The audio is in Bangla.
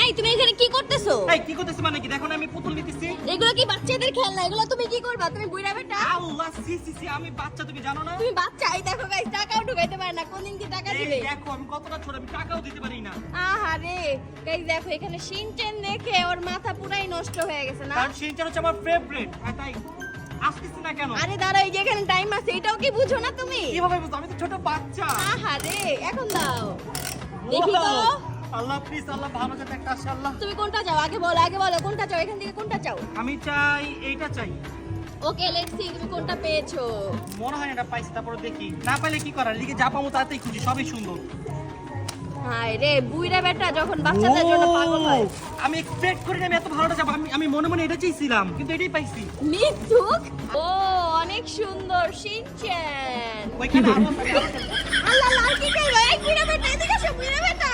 এই তুমি এখানে কি করতেছো? এই কি করতেছ মানে কি? দেখো না আমি পুতুল নিতেছি। এগুলো কি বাচ্চাদের খেলনা? এগুলো তুমি কি করবা? তুমি বুইড়া বেটা। আল্লাহ সি সি সি, আমি বাচ্চা, তুমি জানো না? তুমি বাচ্চা। এই দেখো গাইস, টাকাও ঢুকাইতে পারে না। কোনদিন কি টাকা এই দিবে? দেখো আমি কতটা ছোট, আমি টাকাও দিতে পারি না। আহারে গাইস দেখো, এখানে শিনচেন দেখে ওর মাথা পুরাই নষ্ট হয়ে গেছে না? কারণ শিনচান হচ্ছে আমার ফেভারিট। তাই আসতেছ না কেন? আরে দাঁড়াও, এই যে এখানে টাইম আছে, এটাও কি বুঝো না তুমি? কিভাবে বুঝছো? আমি তো ছোট বাচ্চা। আহারে এখন দাও দেখি তো। Wow! আল্লাহ প্লিজ, আল্লাহ ভালো যাতে একটা আসে আল্লাহ। তুমি কোনটা চাও? আগে বলো কোনটা চাও, এখান থেকে কোনটা চাও? আমি চাই এইটা চাই। ওকে লেটস সি তুমি কোনটা পেয়েছো। মনে হয় এটা পাইছি, তারপর দেখি। না পাইলে কি করার? এদিকে যা পাবো তাতেই খুশি, সবই সুন্দর। হায় রে বুইড়া বেটা যখন বাচ্চাদের জন্য পাগল হয়। আমি এক্সপেক্ট করি না আমি এত ভালোটা যাবো। আমি মনে মনে এটা চাইছিলাম, কিন্তু এটাই পাইছি। মিথুক। ও অনেক সুন্দর শিনচেন। ওইখানে আরো আছে। আল্লাহ লাল কি খাইলো? এই বুইড়া বেটা এদিকে এসো, বুইড়া বেটা